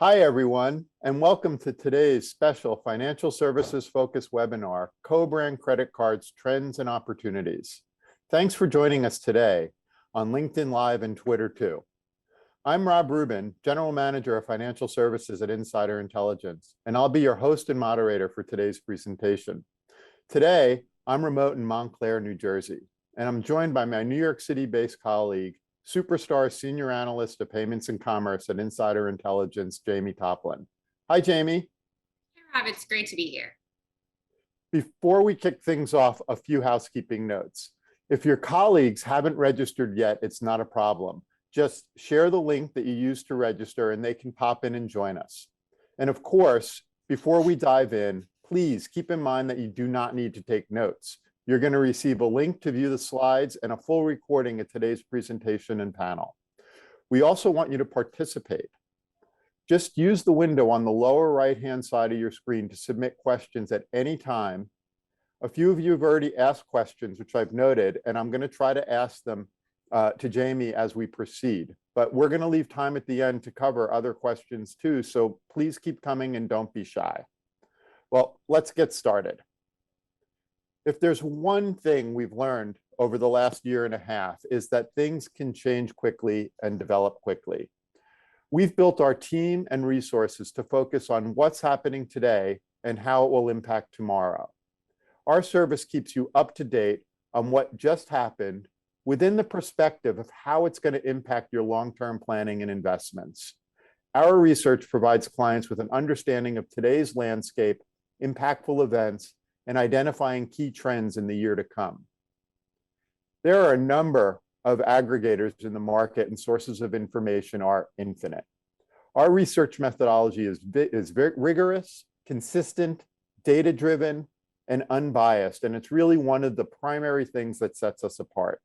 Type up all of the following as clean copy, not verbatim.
Hi, everyone, and welcome to today's special financial services focused webinar, Co-Brand Credit Cards, Trends and Opportunities. Thanks for joining us today on LinkedIn Live and Twitter too. I'm Rob Rubin, General Manager of Financial Services at Insider Intelligence, and I'll be your host and moderator for today's presentation. Today, I'm remote in Montclair, New Jersey, and I'm joined by my New York City-based colleague, Superstar Senior Analyst of Payments and Commerce at Insider Intelligence, Jaime Toplin. Hi, Jaime. Hey, Rob, it's great to be here. Before we kick things off, a few housekeeping notes. If your colleagues haven't registered yet, it's not a problem. Just share the link that you used to register and they can pop in and join us. And of course, before we dive in, please keep in mind that you do not need to take notes. You're going to receive a link to view the slides and a full recording of today's presentation and panel. We also want you to participate. Just use the window on the lower right-hand side of your screen to submit questions at any time. A few of you have already asked questions, which I've noted, and I'm going to try to ask them to Jaime as we proceed. But we're going to leave time at the end to cover other questions too, so please keep coming and don't be shy. Well, let's get started. If there's one thing we've learned over the last year and a half is that things can change quickly and develop quickly. We've built our team and resources to focus on what's happening today and how it will impact tomorrow. Our service keeps you up to date on what just happened within the perspective of how it's going to impact your long-term planning and investments. Our research provides clients with an understanding of today's landscape, impactful events, and identifying key trends in the year to come. There are a number of aggregators in the market and sources of information are infinite. Our research methodology is very rigorous, consistent, data-driven, and unbiased, and it's really one of the primary things that sets us apart.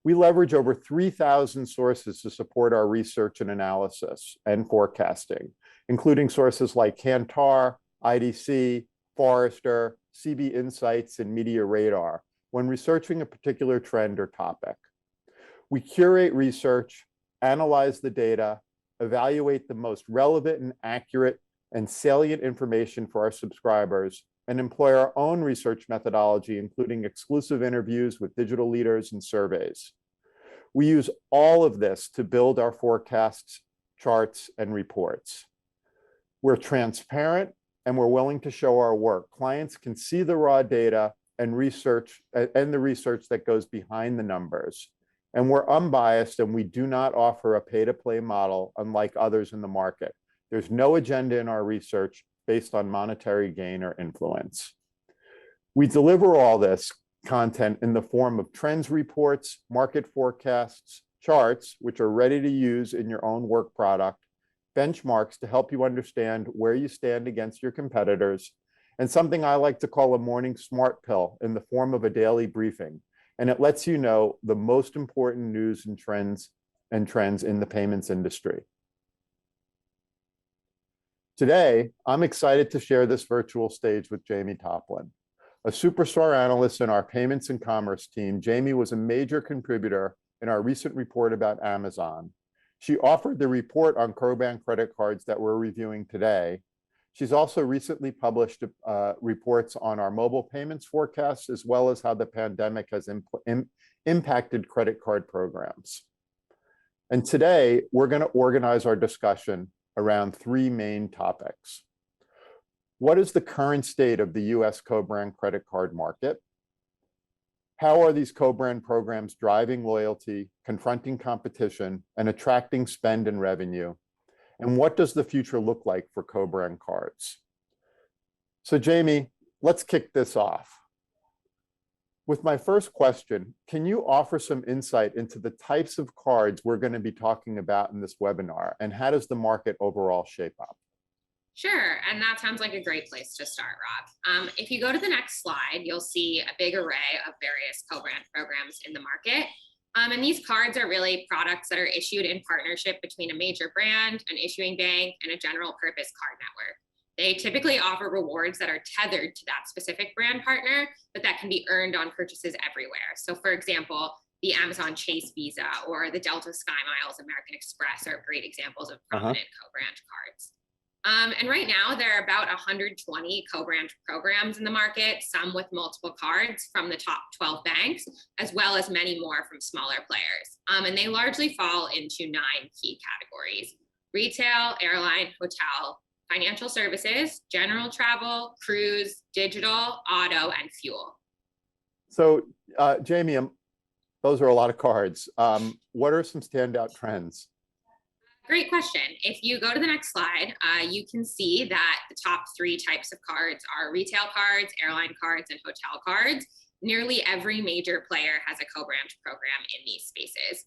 We leverage over 3,000 sources to support our research and analysis and forecasting, including sources like Kantar, IDC, Forrester, CB Insights, and Media Radar when researching a particular trend or topic. We curate research, analyze the data, evaluate the most relevant and accurate and salient information for our subscribers, and employ our own research methodology, including exclusive interviews with digital leaders and surveys. We use all of this to build our forecasts, charts, and reports. We're transparent and we're willing to show our work. Clients can see the raw data and research and the research that goes behind the numbers. And we're unbiased and we do not offer a pay-to-play model unlike others in the market. There's no agenda in our research based on monetary gain or influence. We deliver all this content in the form of trends reports, market forecasts, charts, which are ready to use in your own work product, benchmarks to help you understand where you stand against your competitors, and something I like to call a morning smart pill in the form of a daily briefing. And it lets you know the most important news and trends in the payments industry. Today, I'm excited to share this virtual stage with Jaime Toplin. A superstar analyst in our payments and commerce team, Jaime was a major contributor in our recent report about Amazon. She authored the report on co-brand credit cards that we're reviewing today. She's also recently published reports on our mobile payments forecasts, as well as how the pandemic has impacted credit card programs. And today, we're going to organize our discussion around three main topics. What is the current state of the US co-brand credit card market? How are these co-brand programs driving loyalty, confronting competition, and attracting spend and revenue? And what does the future look like for co-brand cards? So Jaime, let's kick this off. With my first question, can you offer some insight into the types of cards we're going to be talking about in this webinar, and how does the market overall shape up? Sure, and that sounds like a great place to start, Rob. If you go to the next slide, you'll see a big array of various co-brand programs in the market. And these cards are really products that are issued in partnership between a major brand, an issuing bank, and a general purpose card network. They typically offer rewards that are tethered to that specific brand partner, but that can be earned on purchases everywhere. So for example, the Amazon Chase Visa or the Delta Sky Miles American Express are great examples of prominent co-brand cards. And right now, there are about 120 co-brand programs in the market, some with multiple cards from the top 12 banks, as well as many more from smaller players. And they largely fall into 9 key categories: retail, airline, hotel, financial services, general travel, cruise, digital, auto, and fuel. So, Jamie, those are a lot of cards. What are some standout trends? Great question. If you go to the next slide, you can see that the top 3 types of cards are retail cards, airline cards, and hotel cards. Nearly every major player has a co-brand program in these spaces.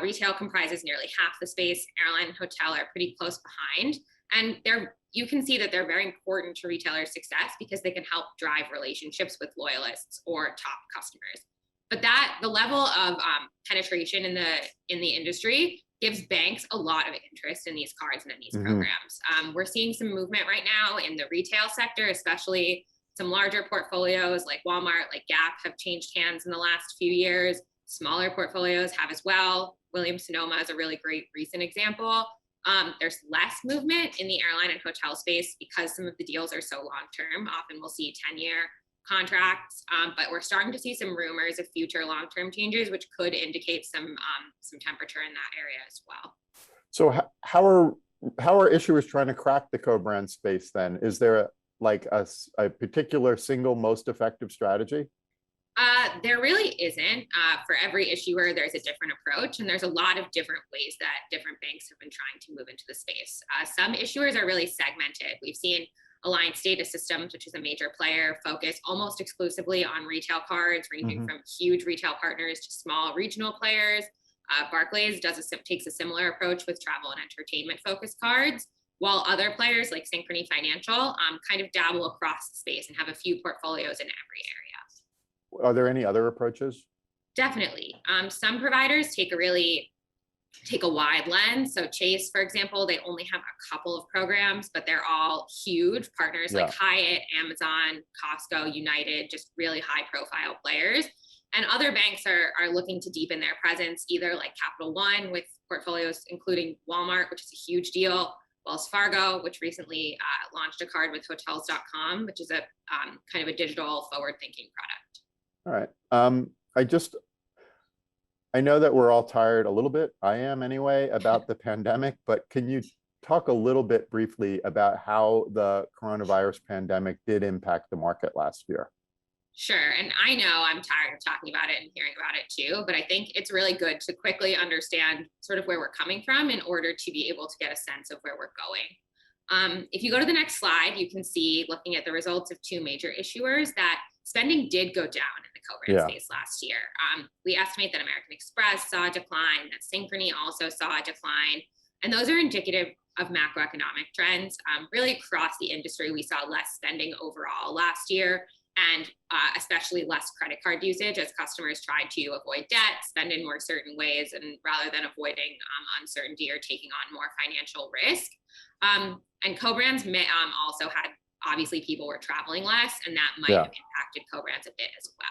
Retail comprises nearly half the space. Airline and hotel are pretty close behind. And you can see that they're very important to retailers' success because they can help drive relationships with loyalists or top customers. But the level of penetration in the industry gives banks a lot of interest in these cards and in these programs. We're seeing some movement right now in the retail sector, especially some larger portfolios like Walmart, like Gap have changed hands in the last few years. Smaller portfolios have as well. Williams-Sonoma is a really great recent example. There's less movement in the airline and hotel space because some of the deals are so long-term. Often we'll see 10-year contracts, but we're starting to see some rumors of future long-term changes, which could indicate some temperature in that area as well. So how are issuers trying to crack the co-brand space then? Is there a particular single most effective strategy? There really isn't. For every issuer, there's a different approach, and there's a lot of different ways that different banks have been trying to move into the space. Some issuers are really segmented. We've seen Alliance Data Systems, which is a major player, focus almost exclusively on retail cards, ranging from huge retail partners to small regional players. Barclays takes a similar approach with travel and entertainment focused cards, while other players like Synchrony Financial kind of dabble across the space and have a few portfolios in every area. Are there any other approaches? Definitely. Some providers take a wide lens. So Chase, for example, they only have a couple of programs, but they're all huge partners like Hyatt, Amazon, Costco, United, just really high profile players. And other banks are looking to deepen their presence, either like Capital One with portfolios including Walmart, which is a huge deal, Wells Fargo, which recently launched a card with hotels.com, which is a kind of a digital forward thinking product. All right. I know that we're all tired a little bit, I am anyway, about the pandemic, but can you talk a little bit briefly about how the coronavirus pandemic did impact the market last year? Sure. And I know I'm tired of talking about it and hearing about it too, but I think it's really good to quickly understand sort of where we're coming from in order to be able to get a sense of where we're going. If you go to the next slide, you can see, looking at the results of 2 major issuers, that spending did go down in the co-brand space last year. We estimate that American Express saw a decline, that Synchrony also saw a decline, and those are indicative of macroeconomic trends. Really across the industry, we saw less spending overall last year, and especially less credit card usage as customers tried to avoid debt, spend in more certain ways, and rather than avoiding uncertainty or taking on more financial risk. And co-brands also had, obviously people were traveling less, and that might have impacted co-brands a bit as well.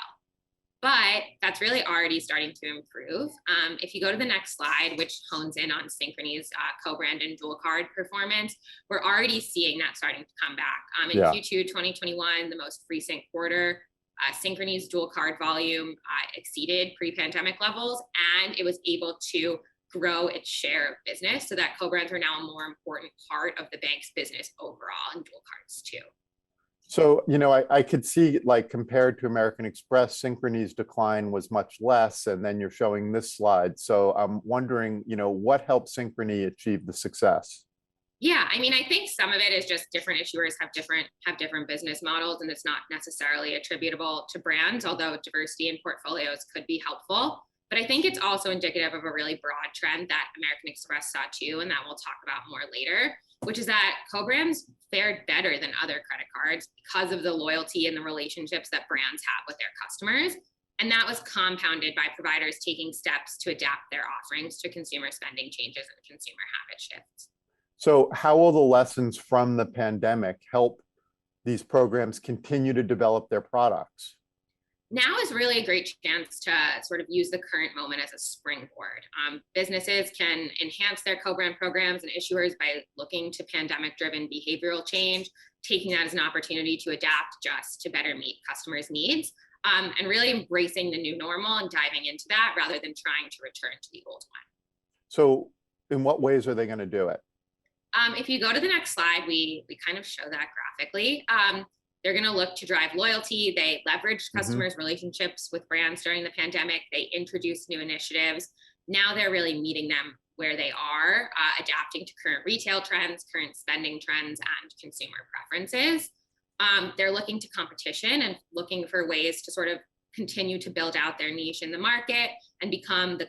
But that's really already starting to improve. If you go to the next slide, which hones in on Synchrony's co-brand and dual card performance, we're already seeing that starting to come back. In Q2 2021, the most recent quarter, Synchrony's dual card volume exceeded pre-pandemic levels, and it was able to grow its share of business, so that co-brands are now a more important part of the bank's business overall, and dual cards too. So, I could see, like, compared to American Express, Synchrony's decline was much less, and then you're showing this slide. So I'm wondering, what helped Synchrony achieve the success? Yeah, I mean, I think some of it is just different issuers have different business models, and it's not necessarily attributable to brands, although diversity in portfolios could be helpful. But I think it's also indicative of a really broad trend that American Express saw too, and that we'll talk about more later, which is that co-brands fared better than other credit cards because of the loyalty and the relationships that brands have with their customers. And that was compounded by providers taking steps to adapt their offerings to consumer spending changes and consumer habit shifts. So how will the lessons from the pandemic help these programs continue to develop their products? Now is really a great chance to sort of use the current moment as a springboard. Businesses can enhance their co-brand programs and issuers by looking to pandemic-driven behavioral change, taking that as an opportunity to adapt just to better meet customers' needs, and really embracing the new normal and diving into that rather than trying to return to the old one. So in what ways are they going to do it? If you go to the next slide, we kind of show that graphically. They're going to look to drive loyalty. They leveraged customers' relationships with brands during the pandemic. They introduced new initiatives. Now they're really meeting them where they are, adapting to current retail trends, current spending trends, and consumer preferences. They're looking to competition and looking for ways to sort of continue to build out their niche in the market and become the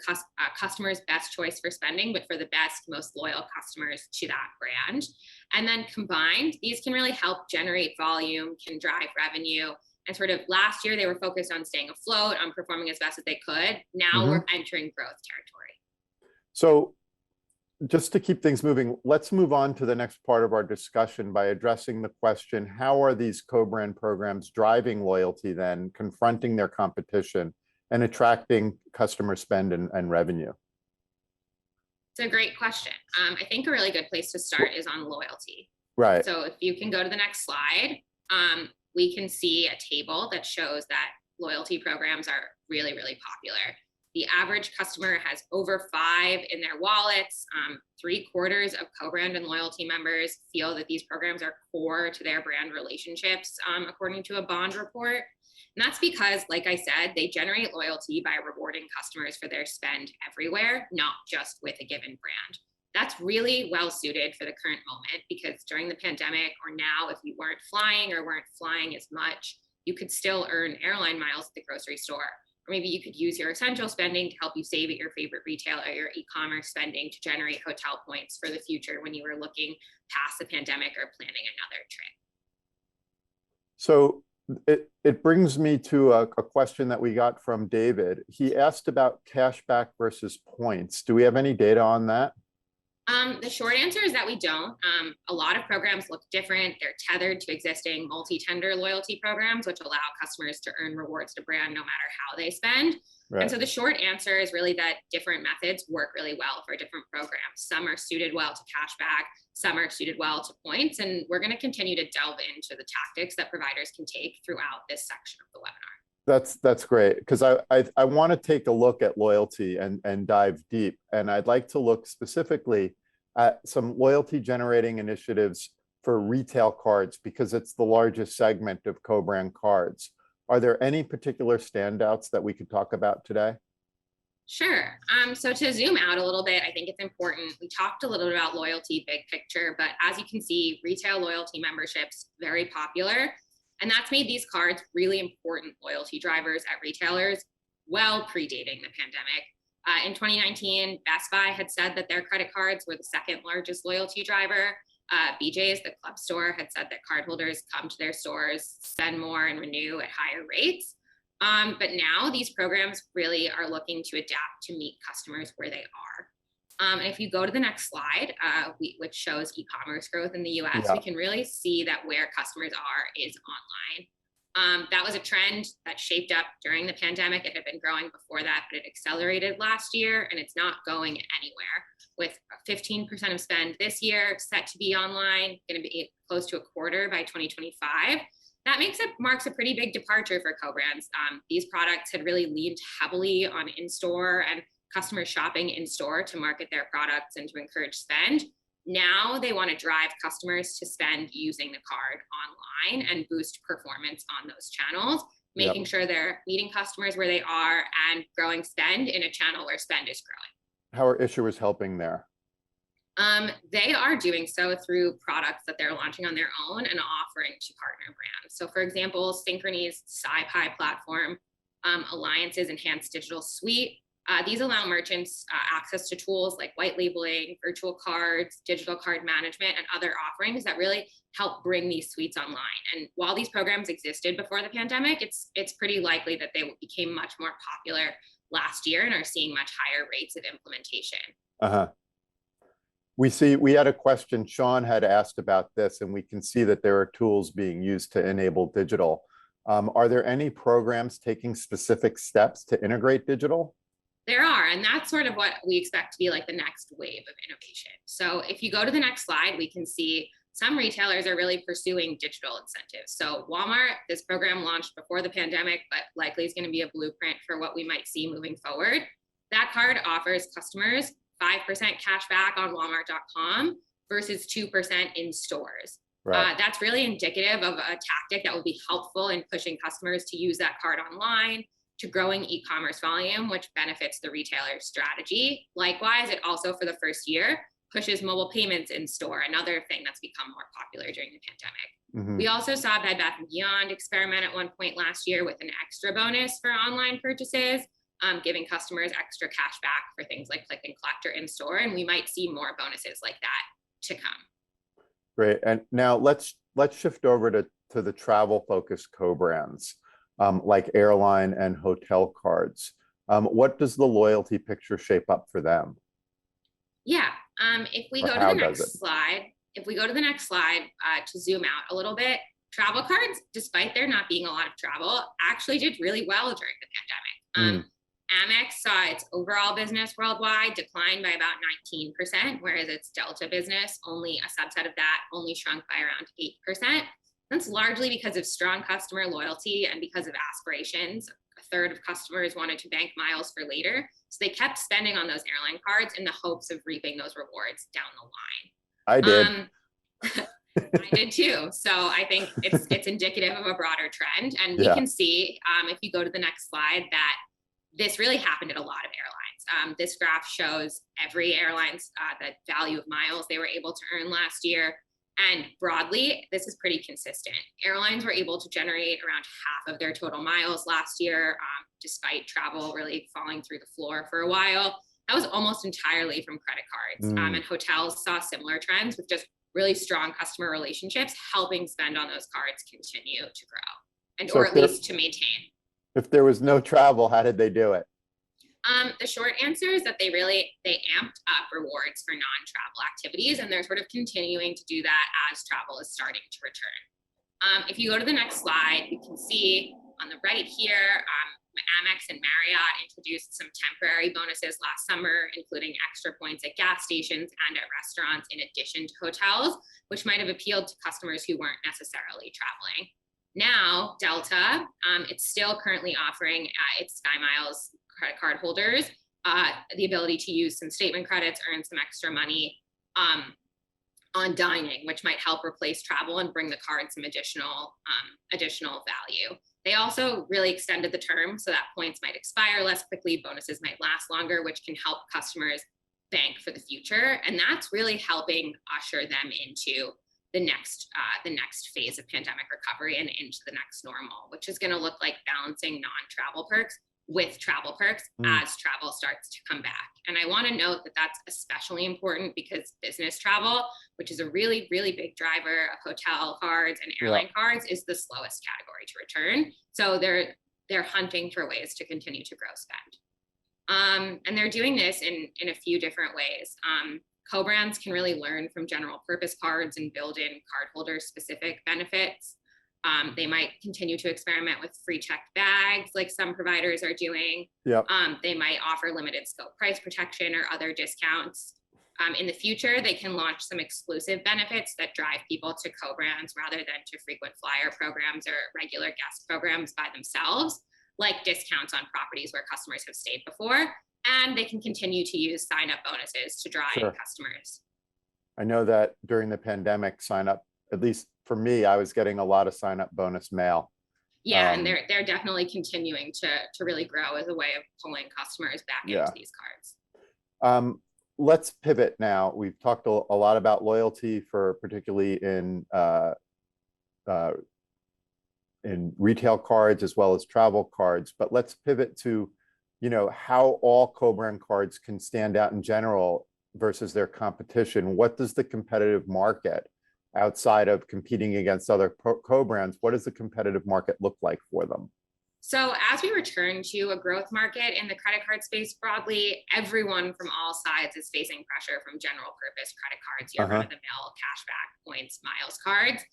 customer's best choice for spending, but for the best, most loyal customers to that brand. And then combined, these can really help generate volume, can drive revenue. And sort of last year, they were focused on staying afloat, on performing as best as they could. Now we're entering growth territory. So just to keep things moving, let's move on to the next part of our discussion by addressing the question, how are these co-brand programs driving loyalty then, confronting their competition, and attracting customer spend and revenue? It's a great question. I think a really good place to start is on loyalty. Right. So if you can go to the next slide, we can see a table that shows that loyalty programs are really, really popular. The average customer has over 5 in their wallets. 3/4 of co-brand and loyalty members feel that these programs are core to their brand relationships, according to a Bond report. And that's because, like I said, they generate loyalty by rewarding customers for their spend everywhere, not just with a given brand. That's really well suited for the current moment because during the pandemic or now, if you weren't flying or weren't flying as much, you could still earn airline miles at the grocery store. Or maybe you could use your essential spending to help you save at your favorite retailer, or your e-commerce spending to generate hotel points for the future when you were looking past the pandemic or planning another trip. So it brings me to a question that we got from David. He asked about cashback versus points. Do we have any data on that? The short answer is that we don't. A lot of programs look different. They're tethered to existing multi-tender loyalty programs, which allow customers to earn rewards to brand no matter how they spend. Right. And so the short answer is really that different methods work really well for different programs. Some are suited well to cashback, some are suited well to points, and we're going to continue to delve into the tactics that providers can take throughout this section of the webinar. That's great, because I want to take a look at loyalty and dive deep. And I'd like to look specifically at some loyalty generating initiatives for retail cards, because it's the largest segment of co-brand cards. Are there any particular standouts that we could talk about today? Sure. So to zoom out a little bit, I think it's important. We talked a little bit about loyalty big picture, but as you can see, retail loyalty memberships, very popular. And that's made these cards really important loyalty drivers at retailers, well predating the pandemic. In 2019, Best Buy had said that their credit cards were the second largest loyalty driver. BJ's, the club store, had said that cardholders come to their stores, spend more, and renew at higher rates. But now these programs really are looking to adapt to meet customers where they are. And if you go to the next slide, which shows e-commerce growth in the US, we can really see that where customers are is online. That was a trend that shaped up during the pandemic. It had been growing before that, but it accelerated last year, and it's not going anywhere. With 15% of spend this year set to be online, going to be close to 1/4 by 2025. That marks a pretty big departure for co-brands. These products had really leaned heavily on in-store and customer shopping in-store to market their products and to encourage spend. Now they want to drive customers to spend using the card online and boost performance on those channels, making sure they're meeting customers where they are and growing spend in a channel where spend is growing. How are issuers helping there? They are doing so through products that they're launching on their own and offering to partner brands. So for example, Synchrony's SciPi platform, Alliance's enhanced digital suite. These allow merchants access to tools like white labeling, virtual cards, digital card management, and other offerings that really help bring these suites online. And while these programs existed before the pandemic, it's pretty likely that they became much more popular last year and are seeing much higher rates of implementation. We had a question, Sean had asked about this, and we can see that there are tools being used to enable digital. Are there any programs taking specific steps to integrate digital? There are, and that's sort of what we expect to be like the next wave of innovation. So if you go to the next slide, we can see some retailers are really pursuing digital incentives. So Walmart, this program launched before the pandemic, but likely is going to be a blueprint for what we might see moving forward. That card offers customers 5% cash back on Walmart.com versus 2% in stores. Right. That's really indicative of a tactic that will be helpful in pushing customers to use that card online, to growing e-commerce volume, which benefits the retailer's strategy. Likewise, it also, for the first year, pushes mobile payments in store, another thing that's become more popular during the pandemic. We also saw Bed Bath & Beyond experiment at one point last year with an extra bonus for online purchases, giving customers extra cash back for things like click and collect or in store. And we might see more bonuses like that to come. Great. And now let's shift over to the travel focused co-brands like airline and hotel cards. What does the loyalty picture shape up for them? Yeah, if we go to the next slide, to zoom out a little bit, travel cards, despite there not being a lot of travel, actually did really well during the pandemic. Amex saw its overall business worldwide decline by about 19%, whereas its Delta business, only a subset of that, only shrunk by around 8%. That's largely because of strong customer loyalty and because of aspirations. A third of customers wanted to bank miles for later, so they kept spending on those airline cards in the hopes of reaping those rewards down the line. I did. I did too. So I think it's indicative of a broader trend. And we can see, if you go to the next slide, that this really happened at a lot of airlines. This graph shows every airline's the value of miles they were able to earn last year. And broadly, this is pretty consistent. Airlines were able to generate around half of their total miles last year, despite travel really falling through the floor for a while. That was almost entirely from credit cards. And hotels saw similar trends with just really strong customer relationships, helping spend on those cards continue to grow, or at least to maintain. If there was no travel, how did they do it? The short answer is that they amped up rewards for non-travel activities, and they're sort of continuing to do that as travel is starting to return. If you go to the next slide, you can see on the right here, Amex and Marriott introduced some temporary bonuses last summer, including extra points at gas stations and at restaurants in addition to hotels, which might have appealed to customers who weren't necessarily traveling. Now, Delta, it's still currently offering its SkyMiles credit card holders the ability to use some statement credits, earn some extra money on dining, which might help replace travel and bring the card some additional value. They also really extended the term so that points might expire less quickly, bonuses might last longer, which can help customers bank for the future. And that's really helping usher them into the next phase of pandemic recovery and into the next normal, which is going to look like balancing non-travel perks with travel perks as travel starts to come back. And I want to note that that's especially important because business travel, which is a really, really big driver of hotel cards and airline cards, is the slowest category to return. So they're hunting for ways to continue to grow spend. And they're doing this in a few different ways. Co-brands can really learn from general purpose cards and build in cardholder specific benefits. They might continue to experiment with free checked bags like some providers are doing. They might offer limited scope price protection or other discounts. In the future, they can launch some exclusive benefits that drive people to co-brands rather than to frequent flyer programs or regular guest programs by themselves, like discounts on properties where customers have stayed before. And they can continue to use sign-up bonuses to drive customers. I know that during the pandemic, sign-up, at least for me, I was getting a lot of sign-up bonus mail. Yeah, and they're definitely continuing to really grow as a way of pulling customers back into these cards. Let's pivot now. We've talked a lot about loyalty for particularly in retail cards as well as travel cards, but let's pivot to how all co-brand cards can stand out in general versus their competition. What does the competitive market outside of competing against other co-brands, what does the competitive market look like for them? So as we return to a growth market in the credit card space broadly, everyone from all sides is facing pressure from general purpose credit cards, your run-of-the-mill cashback points, miles cards.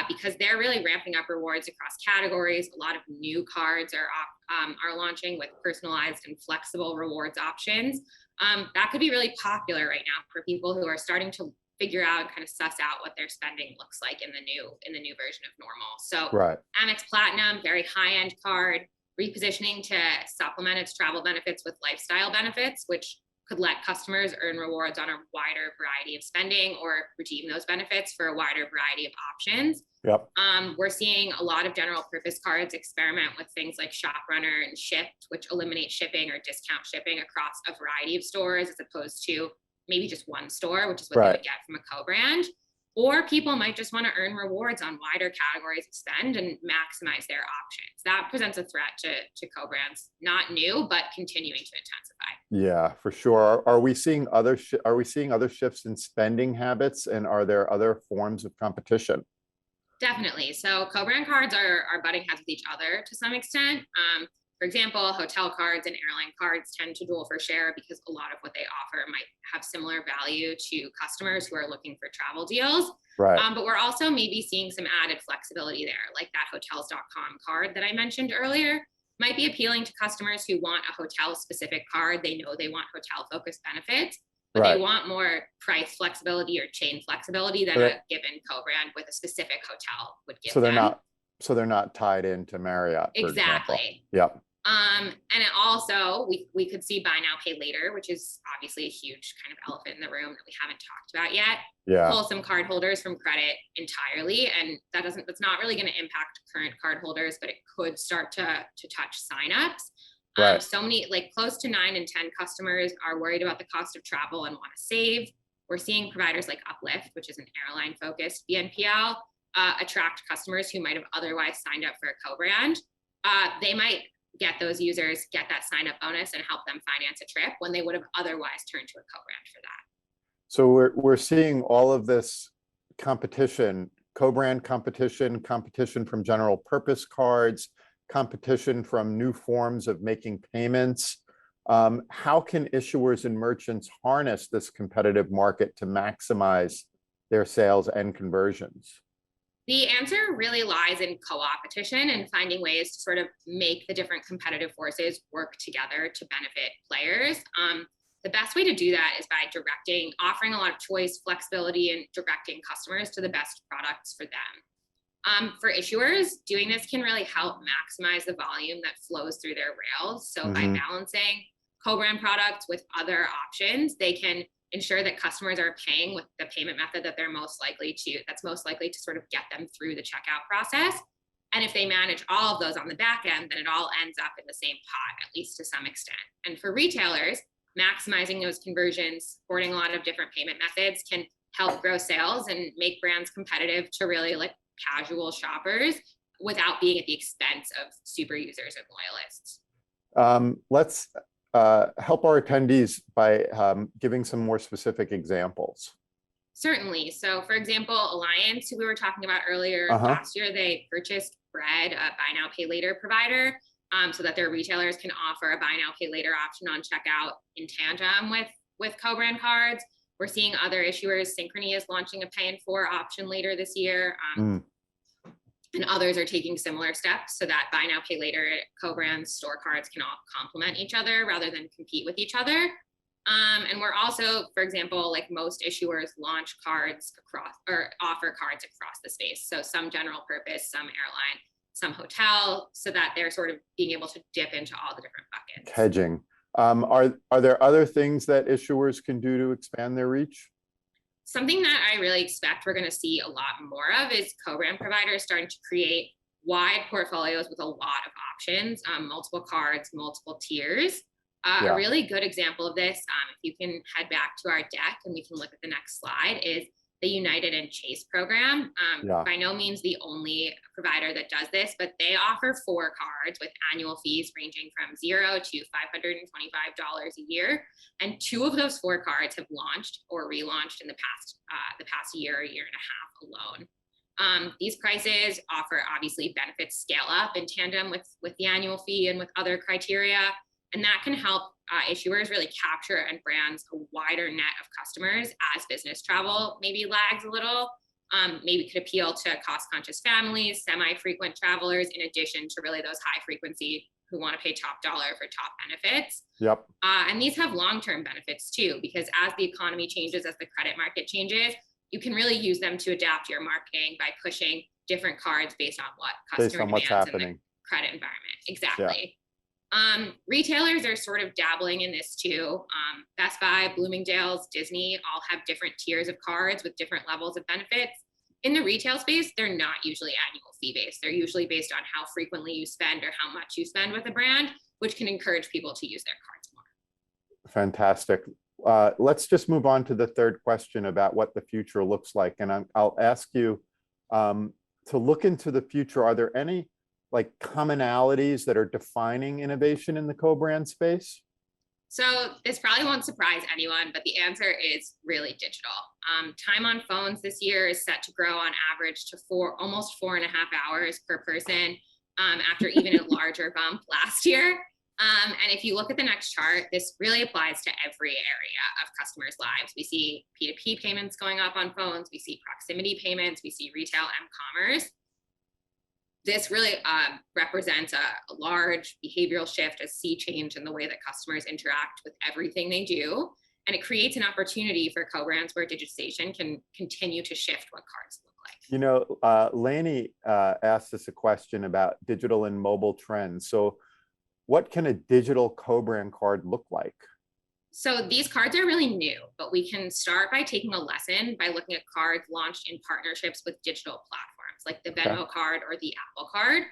because they're really ramping up rewards across categories. A lot of new cards are launching with personalized and flexible rewards options. That could be really popular right now for people who are starting to figure out and kind of suss out what their spending looks like in the new version of normal. So Right. Amex Platinum, very high-end card, repositioning to supplement its travel benefits with lifestyle benefits, which could let customers earn rewards on a wider variety of spending or redeem those benefits for a wider variety of options. Yep. We're seeing a lot of general purpose cards experiment with things like ShopRunner and Shipt, which eliminate shipping or discount shipping across a variety of stores as opposed to maybe just one store, which is what they would get from a co-brand. Or people might just want to earn rewards on wider categories of spend and maximize their options. That presents a threat to co-brands, not new, but continuing to intensify. Yeah, for sure. Are we seeing other shifts in spending habits, and are there other forms of competition? Definitely. So co-brand cards are butting heads with each other to some extent. For example, hotel cards and airline cards tend to duel for share because a lot of what they offer might have similar value to customers who are looking for travel deals. Right. But we're also maybe seeing some added flexibility there, like that hotels.com card that I mentioned earlier might be appealing to customers who want a hotel specific card. They know they want hotel focused benefits, but they want more price flexibility or chain flexibility than a given co-brand with a specific hotel would give them. So they're not tied into Marriott, for example. Exactly. Yep. And it also, we could see buy now, pay later, which is obviously a huge kind of elephant in the room that we haven't talked about yet. Yeah. Pull some cardholders from credit entirely. And that's not really going to impact current cardholders, but it could start to touch signups. Right. So many, like close to 9 in 10 customers are worried about the cost of travel and want to save. We're seeing providers like Uplift, which is an airline focused BNPL, attract customers who might have otherwise signed up for a co-brand. They might get those users, get that sign up bonus and help them finance a trip when they would have otherwise turned to a co-brand for that. So we're seeing all of this competition, co-brand competition from general purpose cards, competition from new forms of making payments. How can issuers and merchants harness this competitive market to maximize their sales and conversions? The answer really lies in co-opetition and finding ways to sort of make the different competitive forces work together to benefit players. The best way to do that is by offering a lot of choice, flexibility, and directing customers to the best products for them. For issuers, doing this can really help maximize the volume that flows through their rails. So by balancing co-brand products with other options, they can ensure that customers are paying with the payment method that's most likely to sort of get them through the checkout process. And if they manage all of those on the back end, then it all ends up in the same pot, at least to some extent. And for retailers, maximizing those conversions, supporting a lot of different payment methods can help grow sales and make brands competitive to really like casual shoppers without being at the expense of super users and loyalists. Let's help our attendees by giving some more specific examples. Certainly. So for example, Alliance, who we were talking about earlier, last year, they purchased Bread, a buy now, pay later provider, so that their retailers can offer a buy now, pay later option on checkout in tandem with co-brand cards. We're seeing other issuers. Synchrony is launching a pay in 4 option later this year. And others are taking similar steps so that buy now, pay later co-brand store cards can all complement each other rather than compete with each other. And we're also, for example, like most issuers launch cards across or offer cards across the space. So some general purpose, some airline, some hotel, so that they're sort of being able to dip into all the different buckets. Hedging. Are there other things that issuers can do to expand their reach? Something that I really expect we're going to see a lot more of is co-brand providers starting to create wide portfolios with a lot of options, multiple cards, multiple tiers. A really good example of this, if you can head back to our deck and we can look at the next slide, is the United and Chase program. By no means the only provider that does this, but they offer 4 cards with annual fees ranging from $0 to $525 a year. And 2 of those 4 cards have launched or relaunched in the past year and a half alone. These prices offer obviously benefits scale up in tandem with the annual fee and with other criteria. And that can help issuers really capture and brands a wider net of customers as business travel maybe lags a little. maybe could appeal to cost-conscious families, semi-frequent travelers, in addition to really those high frequency who want to pay top dollar for top benefits. Yep. And these have long-term benefits too, because as the economy changes, as the credit market changes, you can really use them to adapt your marketing by pushing different cards based on what customer What's demands in happening. the credit environment. Exactly. Yeah. Retailers are sort of dabbling in this too. Best Buy, Bloomingdale's, Disney all have different tiers of cards with different levels of benefits. In the retail space, they're not usually annual fee based. They're usually based on how frequently you spend or how much you spend with a brand, which can encourage people to use their cards more. Fantastic. Let's just move on to the third question about what the future looks like. And I'll ask you to look into the future. Are there any like commonalities that are defining innovation in the co-brand space? So this probably won't surprise anyone, but the answer is really digital. Time on phones this year is set to grow on average to almost 4.5 hours per person, after even a larger bump last year. And if you look at the next chart, this really applies to every area of customers' lives. We see P2P payments going up on phones. We see proximity payments. We see retail m-commerce. This really represents a large behavioral shift, a sea change in the way that customers interact with everything they do. And it creates an opportunity for co-brands where digitization can continue to shift what cards look like. You know, Lainey asked us a question about digital and mobile trends. So what can a digital co-brand card look like? So these cards are really new, but we can start by taking a lesson by looking at cards launched in partnerships with digital platforms like the Venmo card or the Apple card.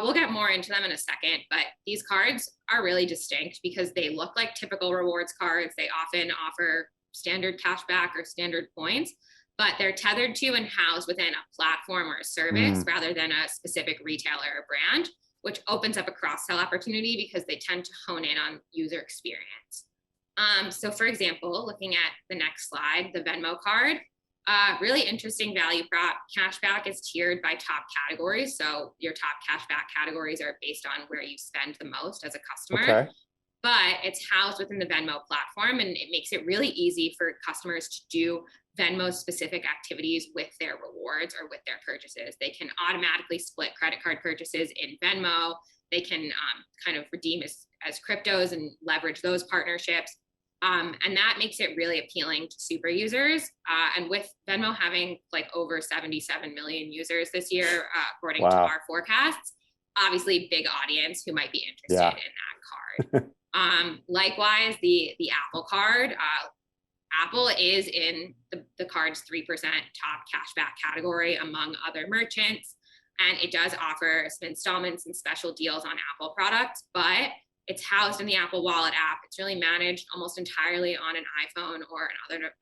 We'll get more into them in a second, but these cards are really distinct because they look like typical rewards cards. They often offer standard cashback or standard points, but they're tethered to and housed within a platform or a service rather than a specific retailer or brand, which opens up a cross-sell opportunity because they tend to hone in on user experience. So for example, looking at the next slide, the Venmo card, really interesting value prop. Cashback is tiered by top categories. So your top cashback categories are based on where you spend the most as a customer. Okay. But it's housed within the Venmo platform, and it makes it really easy for customers to do Venmo specific activities with their rewards or with their purchases. They can automatically split credit card purchases in Venmo. They can kind of redeem as cryptos and leverage those partnerships. And that makes it really appealing to super users. And with Venmo having like over 77 million users this year, according to our forecasts, obviously big audience who might be interested in that card. Likewise, the Apple card, Apple is in the card's 3% top cashback category among other merchants. And it does offer some installments and special deals on Apple products, but it's housed in the Apple Wallet app. It's really managed almost entirely on an iPhone or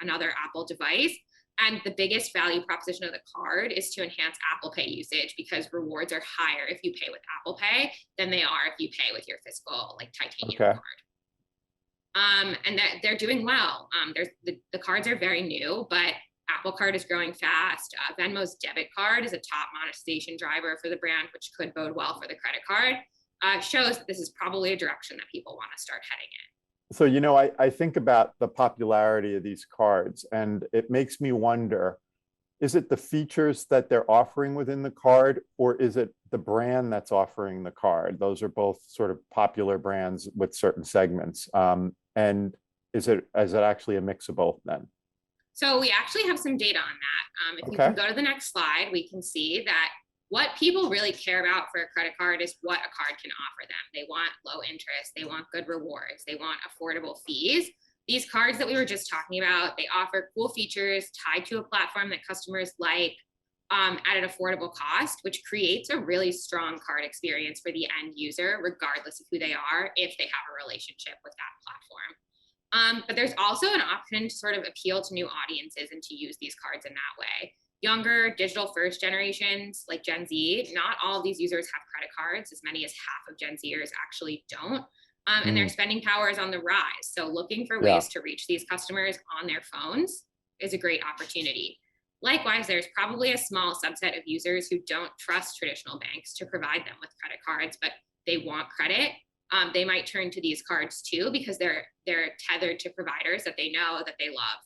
another Apple device. And the biggest value proposition of the card is to enhance Apple Pay usage because rewards are higher if you pay with Apple Pay than they are if you pay with your physical like titanium card. And they're doing well. The cards are very new, but Apple Card is growing fast. Venmo's debit card is a top monetization driver for the brand, which could bode well for the credit card. Shows that this is probably a direction that people want to start heading in. So, you know, I think about the popularity of these cards, and it makes me wonder, is it the features that they're offering within the card, or is it the brand that's offering the card? Those are both sort of popular brands with certain segments. And is it actually a mix of both then? So we actually have some data on that. If you can go to the next slide, we can see that what people really care about for a credit card is what a card can offer them. They want low interest, they want good rewards, they want affordable fees. These cards that we were just talking about, they offer cool features tied to a platform that customers like at an affordable cost, which creates a really strong card experience for the end user, regardless of who they are, if they have a relationship with that platform. But there's also an option to sort of appeal to new audiences and to use these cards in that way. Younger digital first generations like Gen Z, not all of these users have credit cards. As many as half of Gen Zers actually don't. And their spending power is on the rise. So looking for ways to reach these customers on their phones is a great opportunity. Likewise, there's probably a small subset of users who don't trust traditional banks to provide them with credit cards, but they want credit. They might turn to these cards too because they're tethered to providers that they know that they love.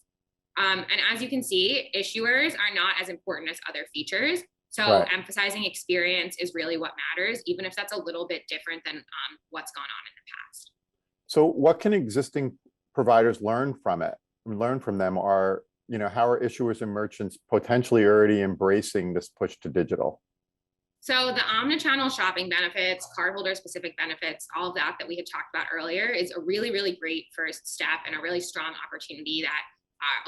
And as you can see, issuers are not as important as other features. So Right. emphasizing experience is really what matters, even if that's a little bit different than what's gone on in the past. So what can existing providers learn from it? Learn from them are, how are issuers and merchants potentially already embracing this push to digital? So the omnichannel shopping benefits, cardholder specific benefits, all of that we had talked about earlier is a really, really great first step and a really strong opportunity that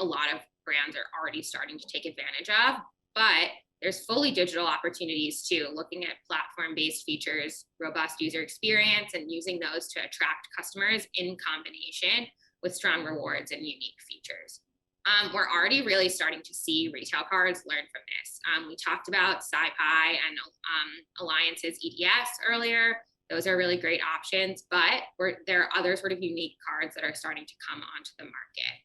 a lot of brands are already starting to take advantage of. But there's fully digital opportunities too, looking at platform-based features, robust user experience, and using those to attract customers in combination with strong rewards and unique features. We're already really starting to see retail cards learn from this. We talked about SciPi and Alliance's EDS earlier. Those are really great options, but there are other sort of unique cards that are starting to come onto the market.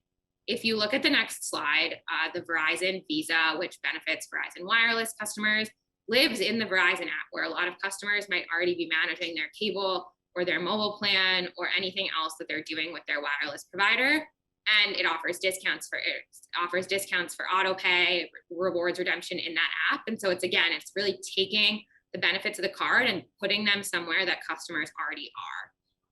If you look at the next slide, the Verizon Visa, which benefits Verizon Wireless customers, lives in the Verizon app, where a lot of customers might already be managing their cable or their mobile plan or anything else that they're doing with their wireless provider. And it offers discounts for auto pay, rewards redemption in that app. And so it's really taking the benefits of the card and putting them somewhere that customers already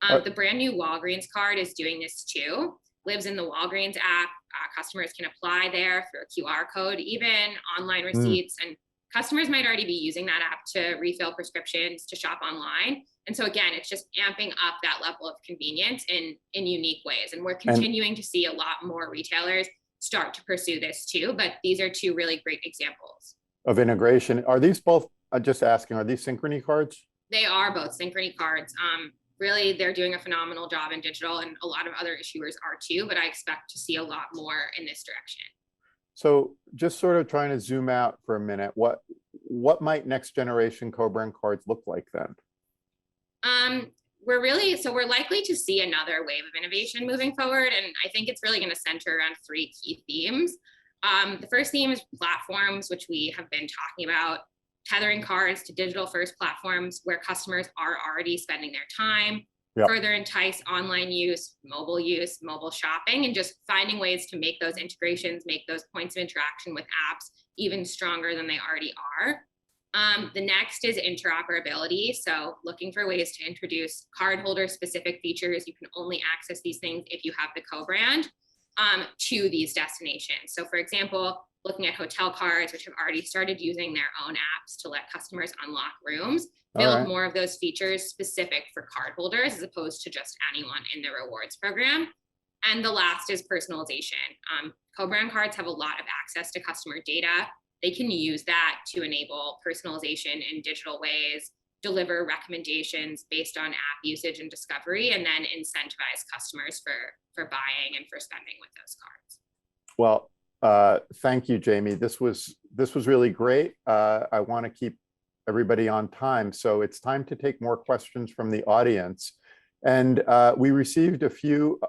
are. The brand new Walgreens card is doing this too. Lives in the Walgreens app. Customers can apply there through a QR code, even online receipts. And customers might already be using that app to refill prescriptions, to shop online. And so again, it's just amping up that level of convenience in unique ways. And we're continuing to see a lot more retailers start to pursue this too. But these are two really great examples of integration. Are these both, just asking, are these Synchrony cards? They are both Synchrony cards. Really, they're doing a phenomenal job in digital, and a lot of other issuers are too, but I expect to see a lot more in this direction. So just sort of trying to zoom out for a minute, what might next generation co-brand cards look like then? We're likely to see another wave of innovation moving forward, and I think it's really going to center around three key themes. The first theme is platforms, which we have been talking about, tethering cards to digital first platforms where customers are already spending their time, further entice online use, mobile shopping, and just finding ways to make those integrations, make those points of interaction with apps even stronger than they already are. The next is interoperability. So looking for ways to introduce cardholder specific features. You can only access these things if you have the co-brand to these destinations. So for example, looking at hotel cards, which have already started using their own apps to let customers unlock rooms, build more of those features specific for cardholders as opposed to just anyone in the rewards program. And the last is personalization. Co-brand cards have a lot of access to customer data. They can use that to enable personalization in digital ways, deliver recommendations based on app usage and discovery, and then incentivize customers for buying and for spending with those cards. Well, thank you, Jaime. This was really great. I want to keep everybody on time, so it's time to take more questions from the audience. And we received a few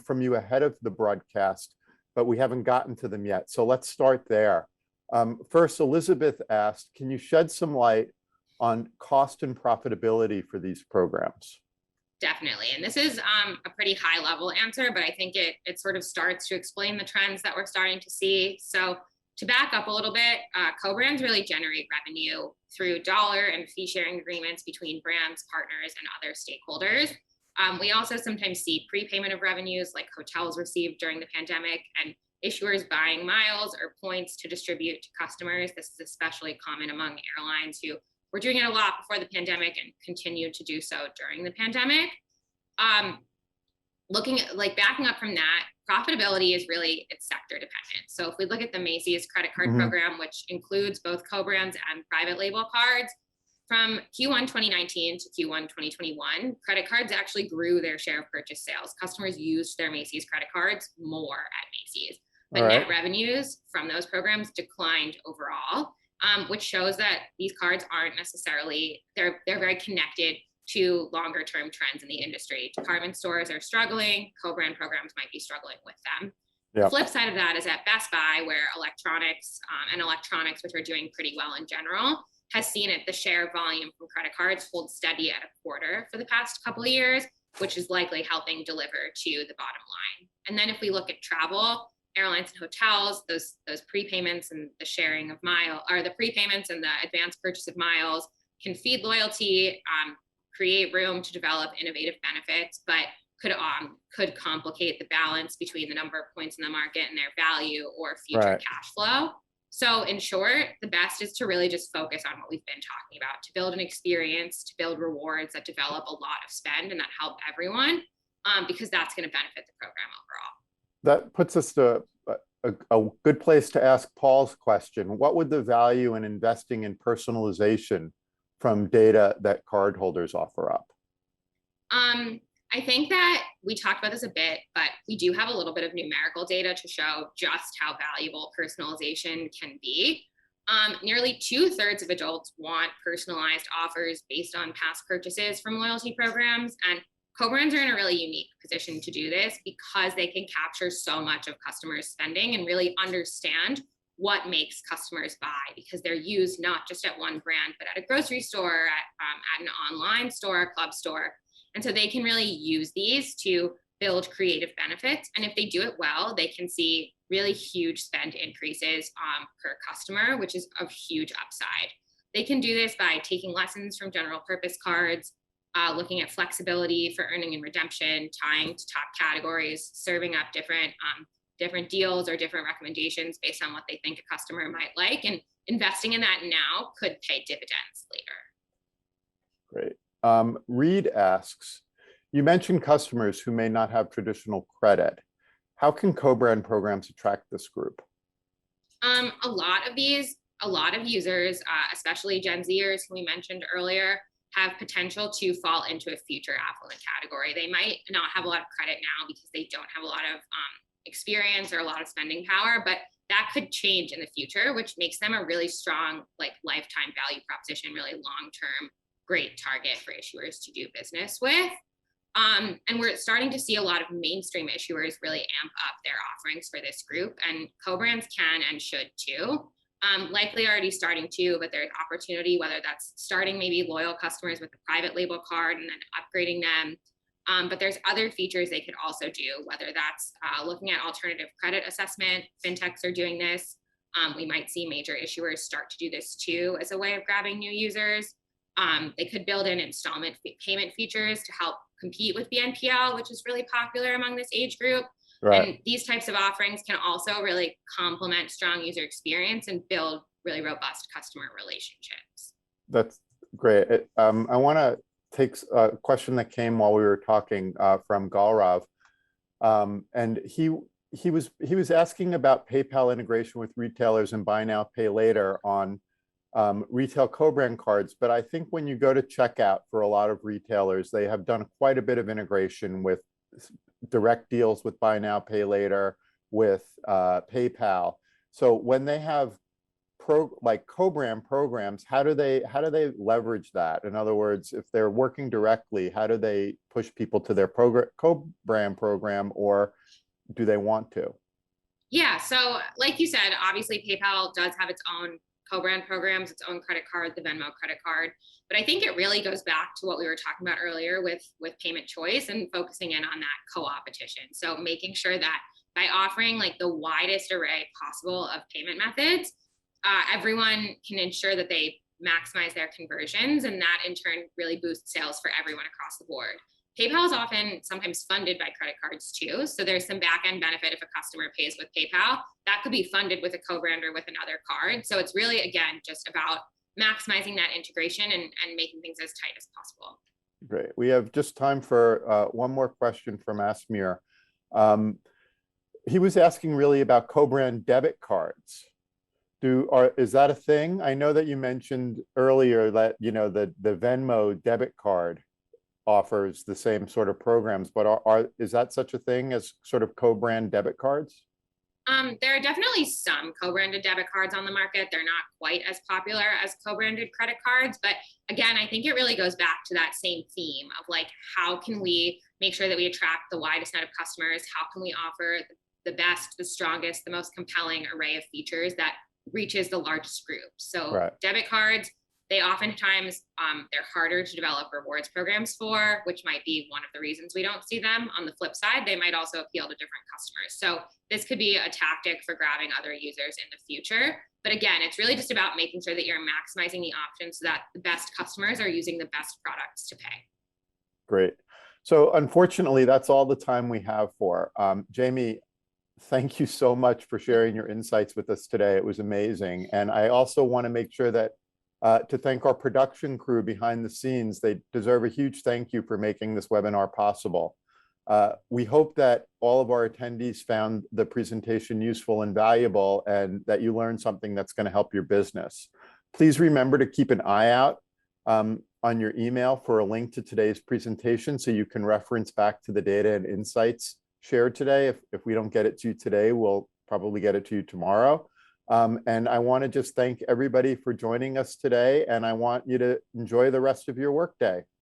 from you ahead of the broadcast, but we haven't gotten to them yet. So let's start there. First, Elizabeth asked, can you shed some light on cost and profitability for these programs? Definitely. And this is a pretty high level answer, but I think it sort of starts to explain the trends that we're starting to see. So to back up a little bit, co-brands really generate revenue through dollar and fee sharing agreements between brands, partners, and other stakeholders. We also sometimes see prepayment of revenues like hotels received during the pandemic and issuers buying miles or points to distribute to customers. This is especially common among airlines who were doing it a lot before the pandemic and continued to do so during the pandemic. Backing up from that, profitability is really, it's sector dependent. So if we look at the Macy's credit card program, which includes both co-brands and private label cards, from Q1 2019 to Q1 2021, credit cards actually grew their share of purchase sales. Customers used their Macy's credit cards more at Macy's, but net revenues from those programs declined overall, which shows that these cards aren't necessarily, they're very connected to longer term trends in the industry. Department stores are struggling, co-brand programs might be struggling with them. The flip side of that is at Best Buy, where electronics, which are doing pretty well in general, has seen the share of volume from credit cards hold steady at a quarter for the past couple of years, which is likely helping deliver to the bottom line. And then if we look at travel, airlines and hotels, those prepayments and the sharing of the prepayments and the advanced purchase of miles can feed loyalty, create room to develop innovative benefits, but could complicate the balance between the number of points in the market and their value or future Right. cash flow. So in short, the best is to really just focus on what we've been talking about, to build an experience, to build rewards that develop a lot of spend and that help everyone, because that's going to benefit the program overall. That puts us to a good place to ask Paul's question. What would the value in investing in personalization from data that cardholders offer up? I think that we talked about this a bit, but we do have a little bit of numerical data to show just how valuable personalization can be. Nearly 2/3 of adults want personalized offers based on past purchases from loyalty programs, and co-brands are in a really unique position to do this because they can capture so much of customers' spending and really understand what makes customers buy, because they're used not just at one brand, but at a grocery store, at an online store, a club store. And so they can really use these to build creative benefits. And if they do it well, they can see really huge spend increases per customer, which is a huge upside. They can do this by taking lessons from general purpose cards, looking at flexibility for earning and redemption, tying to top categories, serving up different deals or different recommendations based on what they think a customer might like, and investing in that now could pay dividends later. Great. Reed asks, you mentioned customers who may not have traditional credit. How can co-brand programs attract this group? A lot of users, especially Gen Zers, who we mentioned earlier, have potential to fall into a future affluent category. They might not have a lot of credit now because they don't have a lot of experience or a lot of spending power, but that could change in the future, which makes them a really strong lifetime value proposition, really long-term great target for issuers to do business with. And we're starting to see a lot of mainstream issuers really amp up their offerings for this group, and co-brands can and should too. Likely already starting to, but there's opportunity, whether that's starting maybe loyal customers with a private label card and then upgrading them. But there's other features they could also do, whether that's looking at alternative credit assessment. Fintechs are doing this. We might see major issuers start to do this too as a way of grabbing new users. They could build in installment payment features to help compete with BNPL, which is really popular among this age group. Right. And these types of offerings can also really complement strong user experience and build really robust customer relationships. That's great. I want to take a question that came while we were talking from Gaurav. And he was asking about PayPal integration with retailers and buy now, pay later on retail co-brand cards. But I think when you go to checkout for a lot of retailers, they have done quite a bit of integration with direct deals with buy now, pay later, with PayPal. So when they have co-brand programs, how do they leverage that? In other words, if they're working directly, how do they push people to their co-brand program, or do they want to? Yeah, so like you said, obviously PayPal does have its own co-brand programs, its own credit card, the Venmo credit card. But I think it really goes back to what we were talking about earlier with payment choice and focusing in on that co-opetition. So making sure that by offering the widest array possible of payment methods, everyone can ensure that they maximize their conversions, and that in turn really boosts sales for everyone across the board. PayPal is often sometimes funded by credit cards too. So there's some back-end benefit if a customer pays with PayPal. That could be funded with a co-brand or with another card. So it's really, again, just about maximizing that integration and making things as tight as possible. Great. We have just time for one more question from Asmir. He was asking really about co-brand debit cards. Is that a thing? I know that you mentioned earlier that the Venmo debit card offers the same sort of programs, but is that such a thing as sort of co-brand debit cards? There are definitely some co-branded debit cards on the market. They're not quite as popular as co-branded credit cards, but again, I think it really goes back to that same theme of how can we make sure that we attract the widest net of customers? How can we offer the best, the strongest, the most compelling array of features that reaches the largest group? So right. Debit cards They oftentimes, they're harder to develop rewards programs for, which might be one of the reasons we don't see them. On the flip side, they might also appeal to different customers. So this could be a tactic for grabbing other users in the future. But again, it's really just about making sure that you're maximizing the options so that the best customers are using the best products to pay. Great. So unfortunately, that's all the time we have for. Jaime, thank you so much for sharing your insights with us today. It was amazing. And I also want to make sure that to thank our production crew behind the scenes. They deserve a huge thank you for making this webinar possible. We hope that all of our attendees found the presentation useful and valuable, and that you learned something that's going to help your business. Please remember to keep an eye out on your email for a link to today's presentation so you can reference back to the data and insights shared today. If we don't get it to you today, we'll probably get it to you tomorrow. And I want to just thank everybody for joining us today, and I want you to enjoy the rest of your workday.